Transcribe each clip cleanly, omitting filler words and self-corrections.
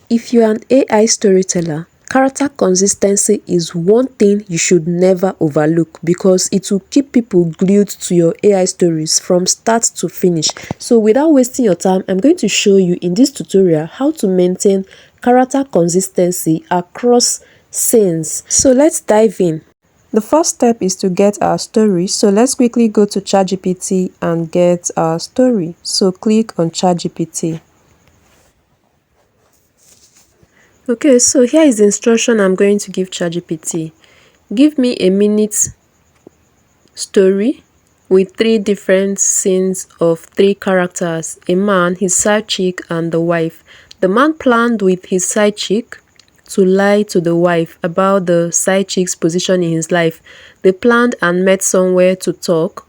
If you're an AI storyteller, character consistency is one thing you should never overlook because it will keep people glued to your AI stories from start to finish. So without wasting your time, I'm going to show you in this tutorial how to maintain character consistency across scenes. So let's dive in. The first step is to get our story. So let's quickly go to ChatGPT and get our story. So click on ChatGPT. Okay, so here is the instruction I'm going to give ChatGPT. Give me a minute story with 3 different scenes of 3 characters, a man, his side chick, and the wife. The man planned with his side chick to lie to the wife about the side chick's position in his life. They planned and met somewhere to talk.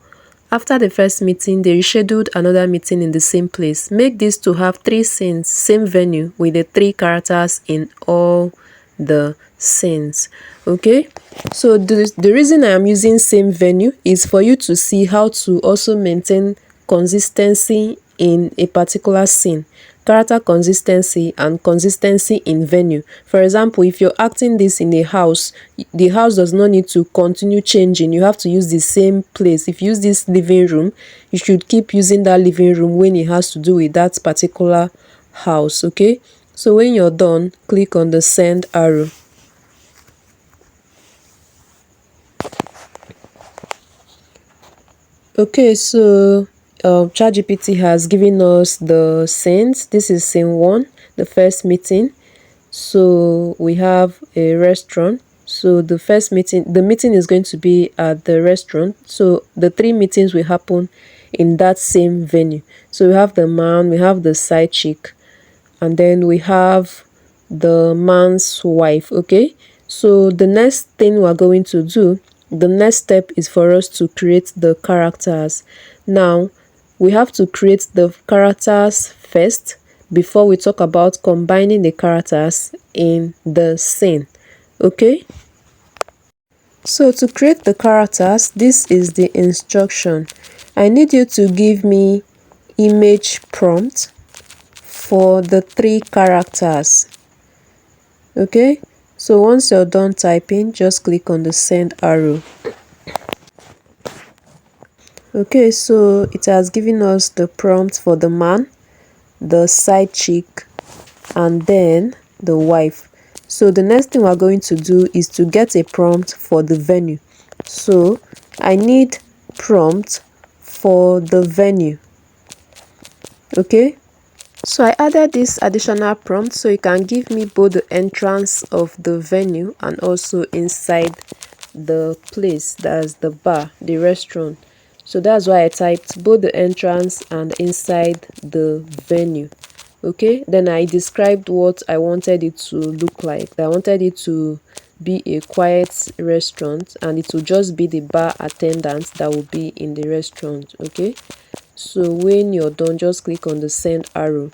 After the first meeting, they rescheduled another meeting in the same place. Make this to have 3 scenes, same venue, with the 3 characters in all the scenes. Okay, so the reason I am using same venue is for you to see how to also maintain consistency in a particular scene. Character consistency and consistency in venue. For example, if you're acting this in a house, the house does not need to continue changing. You have to use the same place. If you use this living room, you should keep using that living room when it has to do with that particular house. Okay, so when you're done, click on the send arrow. Okay, so ChatGPT has given us the scenes. This is scene 1, the first meeting. So we have a restaurant. So the meeting is going to be at the restaurant. So the 3 meetings will happen in that same venue. So we have the man, we have the side chick, and then we have the man's wife. Okay, so the next thing we're going to do, the next step is for us to create the characters. Now we have to create the characters first before we talk about combining the characters in the scene. Okay, so to create the characters, this is the instruction. I need you to give me image prompt for the 3 characters. Okay, so once you're done typing, just click on the send arrow. Okay, so it has given us the prompt for the man, the side chick, and then the wife. So the next thing we're going to do is to get a prompt for the venue. So I need prompt for the venue. Okay, so I added this additional prompt so you can give me both the entrance of the venue and also inside the place, that's the bar, the restaurant. So that's why I typed both the entrance and inside the venue. Okay, then I described what I wanted it to look like. I wanted it to be a quiet restaurant and it will just be the bar attendant that will be in the restaurant. Okay, so when you're done, just click on the send arrow.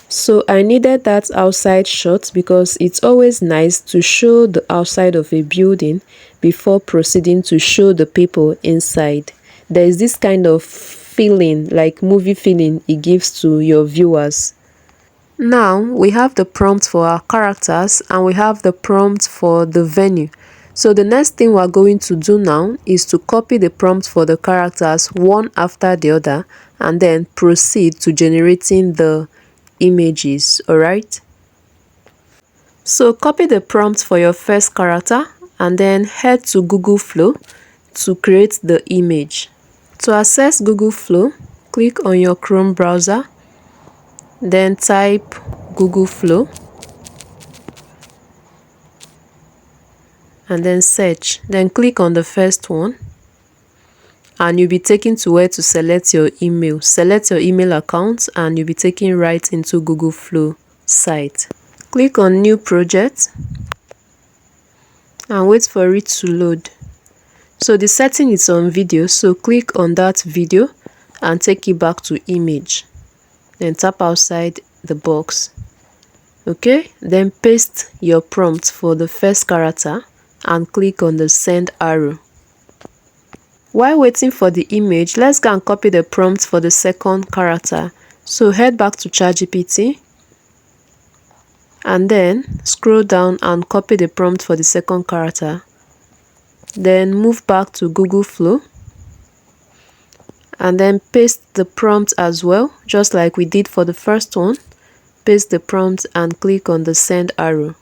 So I needed that outside shot because it's always nice to show the outside of a building before proceeding to show the people inside. There is this kind of feeling, like movie feeling, it gives to your viewers. Now we have the prompt for our characters and we have the prompt for the venue. So the next thing we're going to do now is to copy the prompt for the characters one after the other and then proceed to generating the images. Alright, so copy the prompt for your first character and then head to Google Flow to create the image. To access Google Flow, click on your Chrome browser, then type Google Flow and then search, then click on the first one and you'll be taken to where to select your email. Select your email account and you'll be taken right into Google Flow site. Click on new project and wait for it to load. So the setting is on video, so click on that video and take it back to image. Then tap outside the box. Okay, then paste your prompt for the first character and click on the send arrow. While waiting for the image, let's go and copy the prompt for the second character. So head back to ChatGPT and then scroll down and copy the prompt for the second character. Then move back to Google Flow and then paste the prompt as well, just like we did for the first one. Paste the prompt and click on the send arrow.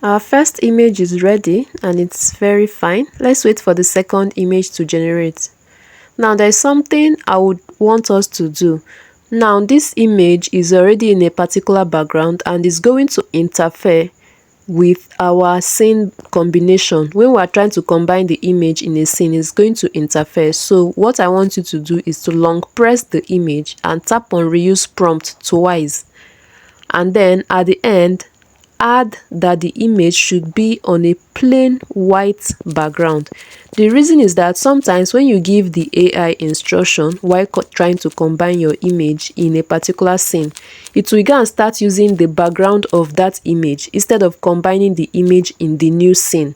Our first image is ready and it's very fine. Let's wait for the second image to generate. Now there's something I would want us to do. Now this image is already in a particular background and is going to interfere with our scene combination. When we are trying to combine the image in a scene, it's going to interfere. So what I want you to do is to long press the image and tap on reuse prompt twice, and then at the end add that the image should be on a plain white background. The reason is that sometimes when you give the AI instruction while trying to combine your image in a particular scene, it will go and start using the background of that image instead of combining the image in the new scene.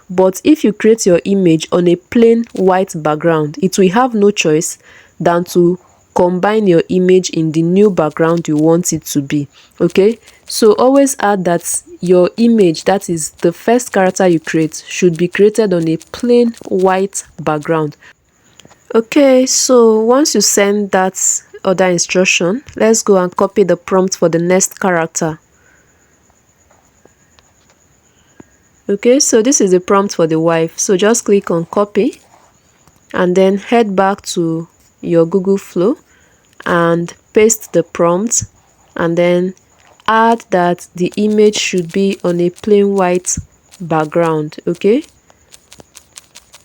But if you create your image on a plain white background, it will have no choice than to combine your image in the new background you want it to be. Okay, so always add that your image, that is the first character you create, should be created on a plain white background. Okay, so once you send that other instruction, let's go and copy the prompt for the next character. Okay, so this is the prompt for the wife. So just click on copy and then head back to your Google Flow and paste the prompt, and then add that the image should be on a plain white background. Okay,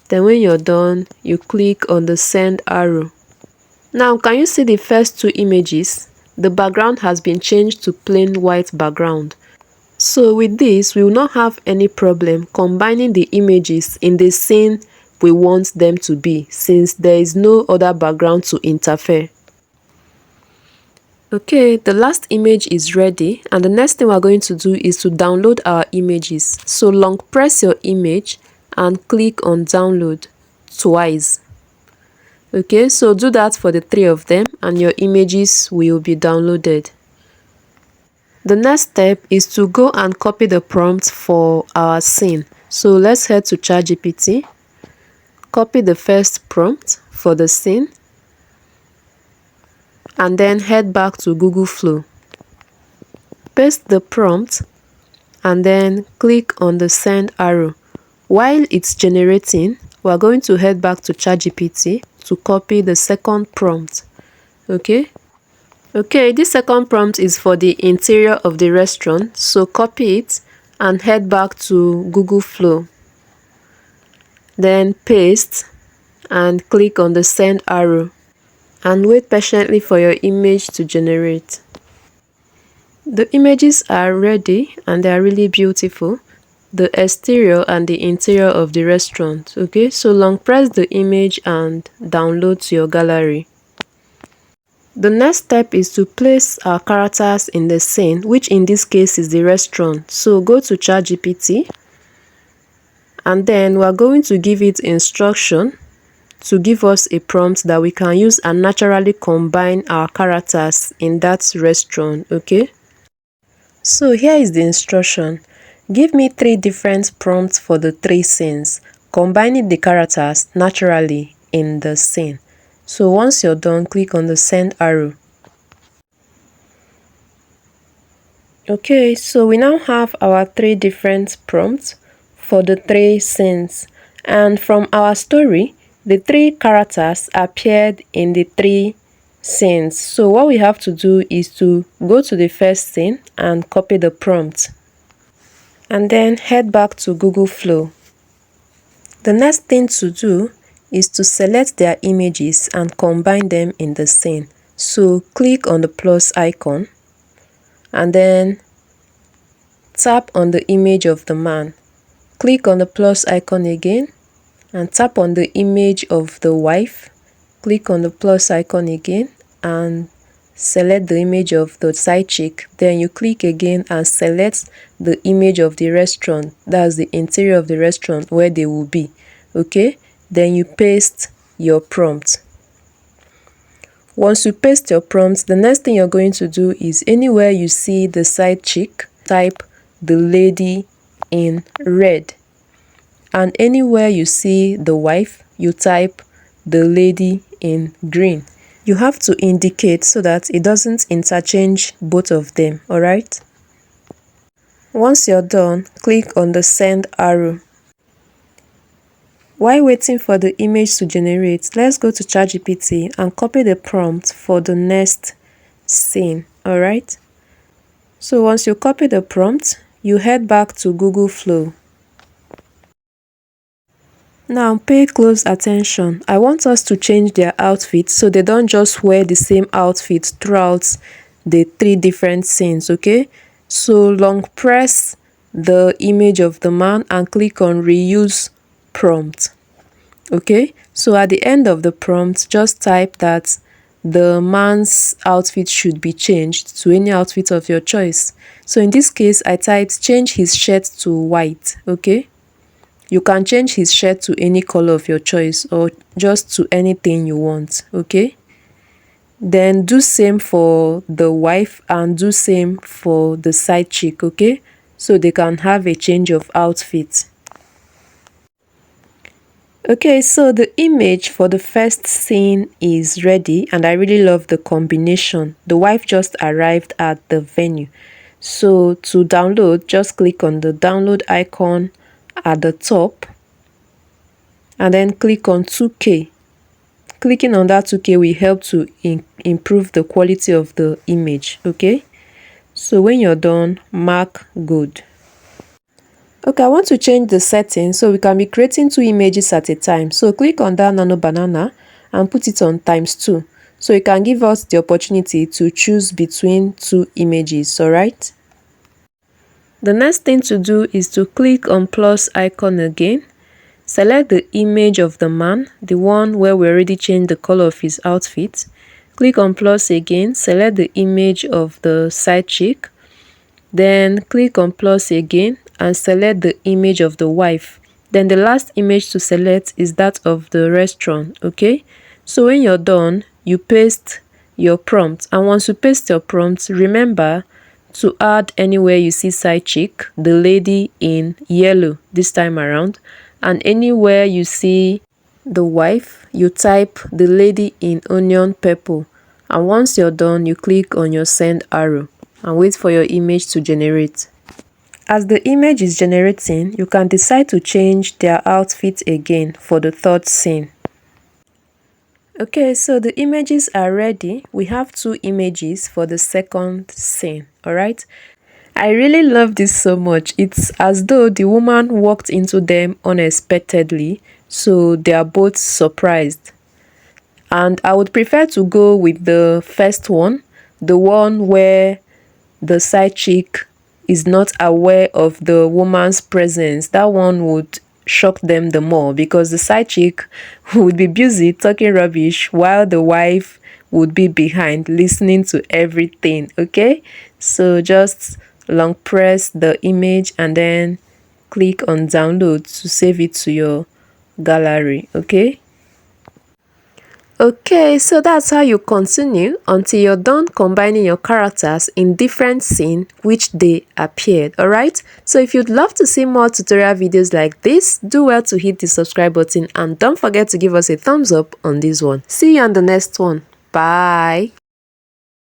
then when you're done, you click on the send arrow. Now can you see the first two images? The background has been changed to plain white background. So with this, we will not have any problem combining the images in the scene we want them to be, since there is no other background to interfere. Okay, the last image is ready, and the next thing we're going to do is to download our images. So long press your image and click on download twice. Okay, so do that for the three of them and your images will be downloaded. The next step is to go and copy the prompt for our scene. So let's head to ChatGPT, copy the first prompt for the scene, and then head back to Google Flow. Paste the prompt and then click on the send arrow. While it's generating, we're going to head back to ChatGPT to copy the second prompt. Okay, this second prompt is for the interior of the restaurant, so copy it and head back to Google Flow. Then paste and click on the send arrow and wait patiently for your image to generate. The images are ready and they are really beautiful. The exterior and the interior of the restaurant. Okay, so long press the image and download to your gallery. The next step is to place our characters in the scene, which in this case is the restaurant. So go to ChatGPT and then we're going to give it instruction to give us a prompt that we can use and naturally combine our characters in that restaurant. Okay, so here is the instruction. Give me 3 different prompts for the 3 scenes, combining the characters naturally in the scene. So once you're done, click on the send arrow. Okay, so we now have our 3 different prompts for the 3 scenes. And from our story, the 3 characters appeared in the 3 scenes. So what we have to do is to go to the first scene and copy the prompt, and then head back to Google Flow. The next thing to do is to select their images and combine them in the scene. So click on the plus icon and then tap on the image of the man. Click on the plus icon again and tap on the image of the wife. Click on the plus icon again and select the image of the side chick. Then you click again and select the image of the restaurant, that's the interior of the restaurant where they will be. Okay, then you paste your prompt. Once you paste your prompt, the next thing you're going to do is anywhere you see the side chick, type the lady in red. And anywhere you see the wife, you type the lady in green. You have to indicate so that it doesn't interchange both of them, alright? Once you're done, click on the send arrow. While waiting for the image to generate, let's go to ChatGPT and copy the prompt for the next scene, alright? So once you copy the prompt, you head back to Google Flow. Now pay close attention. I want us to change their outfit so they don't just wear the same outfit throughout the 3 different scenes, okay? So long press the image of the man and click on reuse prompt. Okay, so at the end of the prompt, just type that the man's outfit should be changed to any outfit of your choice. So in this case, I typed change his shirt to white, okay? You can change his shirt to any color of your choice or just to anything you want, okay? Then do same for the wife and do same for the side chick, okay? So they can have a change of outfit. Okay, so the image for the first scene is ready and I really love the combination. The wife just arrived at the venue. So to download, just click on the download icon at the top and then click on 2K. Clicking on that 2K will help to improve the quality of the image, okay? So when you're done, mark good. Okay, I want to change the setting so we can be creating 2 images at a time. So click on that nano banana and put it on ×2. So it can give us the opportunity to choose between 2 images, alright? The next thing to do is to click on plus icon again. Select the image of the man, the one where we already changed the color of his outfit. Click on plus again, select the image of the side chick. Then click on plus again and select the image of the wife. Then the last image to select is that of the restaurant, okay? So when you're done, you paste your prompt. And once you paste your prompt, remember to add anywhere you see side chick, the lady in yellow this time around. And anywhere you see the wife, you type the lady in onion purple. And once you're done, you click on your send arrow and wait for your image to generate. As the image is generating, you can decide to change their outfit again for the 3rd scene. Okay, so the images are ready. We have 2 images for the 2nd scene, alright? I really love this so much. It's as though the woman walked into them unexpectedly, so they are both surprised. And I would prefer to go with the first one, the one where the side chick is not aware of the woman's presence. That one would shock them the more because the side chick would be busy talking rubbish while the wife would be behind listening to everything, okay? So just long press the image and then click on download to save it to your gallery, okay? Okay, so that's how you continue until you're done combining your characters in different scenes which they appeared, alright? So if you'd love to see more tutorial videos like this, do well to hit the subscribe button and don't forget to give us a thumbs up on this one. See you on the next one. Bye!